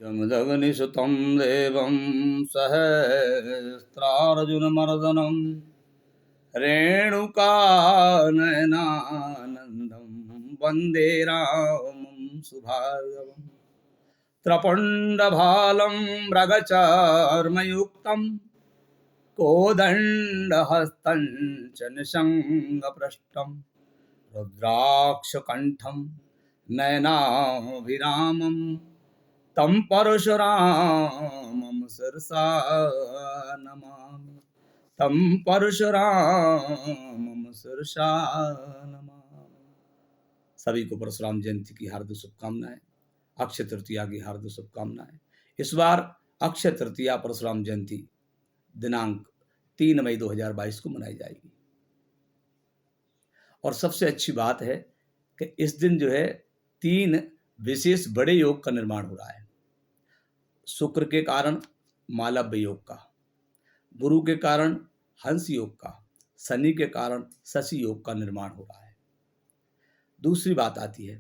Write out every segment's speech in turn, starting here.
यमदग्निसुतं देवं सहस्रार्जुनमर्दनं रेणुकानयनानन्दं वन्दे रामं सुभार्गवम्। त्रपण्डभालं मृगचर्मयुक्तं कोदण्डहस्तं च निशङ्गपृष्ठं रुद्राक्षकण्ठं नयनाभिरामं तं परशुरामं शिरसा नमामि। तं परशुरामं शिरसा नमामि। सभी को परशुराम जयंती की हार्दिक शुभकामनाएं, अक्षय तृतीया की हार्दिक शुभकामनाएं। इस बार अक्षय तृतीया परशुराम जयंती दिनांक 3 मई 2022 को मनाई जाएगी। और सबसे अच्छी बात है कि इस दिन जो है 3 विशेष बड़े योग का निर्माण हो रहा है। शुक्र के कारण मालव्य योग का, गुरु के कारण हंस योग का, शनि के कारण शशि योग का निर्माण हो रहा है। दूसरी बात आती है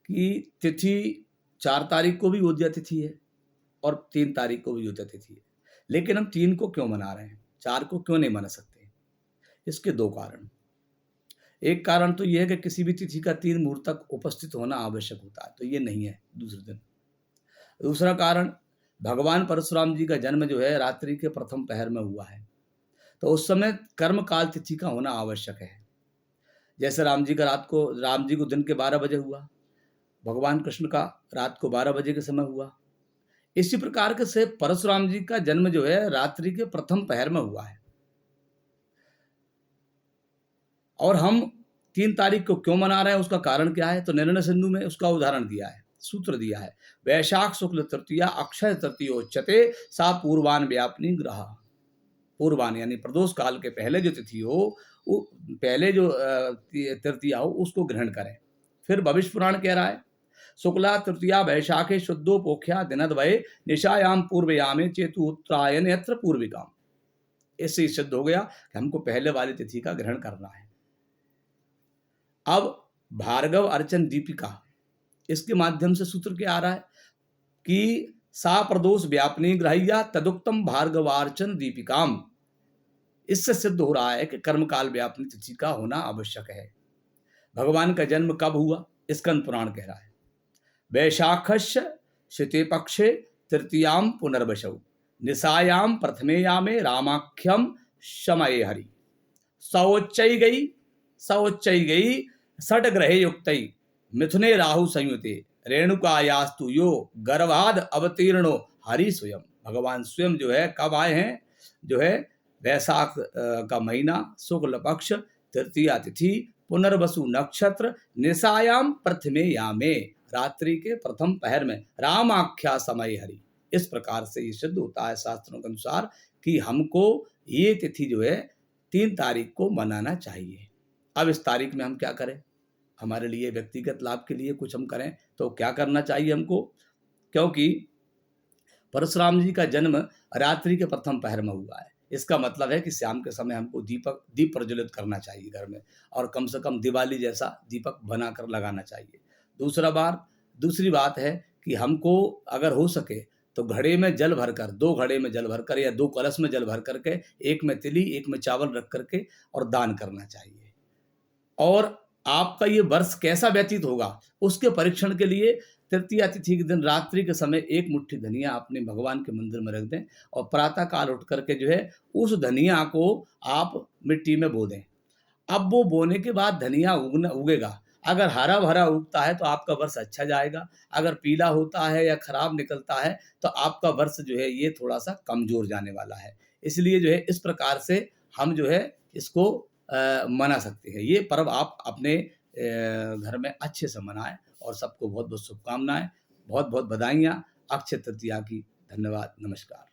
कि तिथि 4 तारीख को भी योद्या तिथि है और 3 तारीख को भी योद्या तिथि है, लेकिन हम 3 को क्यों मना रहे हैं, 4 को क्यों नहीं मना सकते? इसके 2 कारण। एक कारण तो यह है कि किसी भी तिथि का 3 मुहूर्त तक उपस्थित होना आवश्यक होता है, तो ये नहीं है दूसरे दिन। दूसरा कारण, भगवान परशुराम जी का जन्म जो है रात्रि के प्रथम पहर में हुआ है, तो उस समय कर्मकाल तिथि का होना आवश्यक है। जैसे राम जी को दिन के 12 बजे हुआ, भगवान कृष्ण का रात को 12 बजे के समय हुआ। इसी प्रकार के से परशुराम जी का जन्म जो है रात्रि के प्रथम पहर में हुआ है। और हम 3 तारीख को क्यों मना रहे हैं, उसका कारण क्या है? तो निर्णय सिंधु में उसका उदाहरण दिया है, सूत्र दिया है। वैशाख शुक्ल तृतीया अक्षय तृतीयोच्यते सा पूर्वान व्यापनी ग्रह। पूर्वान यानी प्रदोष काल के पहले जो तिथि हो, पहले जो तृतीया हो, उसको ग्रहण करें। फिर भविष्य पुराण कह रहा है, शुक्ला तृतीया वैशाखे शुद्धो पोख्या दिनद्वये निशायाम पूर्वयामे चेतु उत्तरायण यत्र पूर्विकाम। इससे सिद्ध हो गया कि हमको पहले वाली तिथि का ग्रहण करना है। अब भार्गव अर्चन दीपिका, इसके माध्यम से सूत्र क्या आ रहा है कि सा प्रदोष व्यापनी ग्रह्या तदुक्तम भार्गवार्चन दीपिकाम। इससे सिद्ध हो रहा है कि कर्मकाल व्यापनी तिथि का होना आवश्यक है। भगवान का जन्म कब हुआ? स्कंद पुराण कह रहा है, वैशाखस्य शीते पक्षे तृतीयाम पुनर्वसौ निशायाम प्रथमेयामे रामाख्यम शमये हरि। सौच्चई गई षड ग्रहे युक्तई मिथुने राहु संयुते रेणुकायास्तु यो गर्भाद अवतीर्णो हरि स्वयं। भगवान स्वयं जो है कब आए हैं? जो है वैशाख का महीना, शुक्ल पक्ष, तृतीया तिथि, पुनर्वसु नक्षत्र, निशायाम प्रथमे यामे, रात्रि के प्रथम पहर में, रामाख्या समय हरि। इस प्रकार से ये सिद्ध होता है शास्त्रों के अनुसार कि हमको ये तिथि जो है 3 तारीख को मनाना चाहिए। अब इस तारीख में हम क्या करें? हमारे लिए व्यक्तिगत लाभ के लिए कुछ हम करें तो क्या करना चाहिए हमको? क्योंकि परशुराम जी का जन्म रात्रि के प्रथम पहर में हुआ है, इसका मतलब है कि शाम के समय हमको दीप प्रज्वलित करना चाहिए घर में, और कम से कम दिवाली जैसा दीपक बनाकर लगाना चाहिए। दूसरी बात है कि हमको अगर हो सके तो घड़े में जल भरकर, 2 घड़े में जल भरकर या 2 कलश में जल भर करके, एक में तिली एक में चावल रख करके और दान करना चाहिए। और आपका ये वर्ष कैसा व्यतीत होगा उसके परीक्षण के लिए तृतीया तिथि के दिन रात्रि के समय 1 मुट्ठी धनिया अपने भगवान के मंदिर में रख दें और प्रातः काल उठ करके जो है उस धनिया को आप मिट्टी में बो दें। अब वो बोने के बाद धनिया उगेगा। अगर हरा भरा उगता है तो आपका वर्ष अच्छा जाएगा, अगर पीला होता है या खराब निकलता है तो आपका वर्ष जो है ये थोड़ा सा कमजोर जाने वाला है। इसलिए जो है इस प्रकार से हम जो है इसको मना सकते हैं। ये पर्व आप अपने घर में अच्छे से मनाएं और सबको बहुत बहुत शुभकामनाएं, बहुत बहुत बधाइयाँ अक्षय तृतीया की। धन्यवाद, नमस्कार।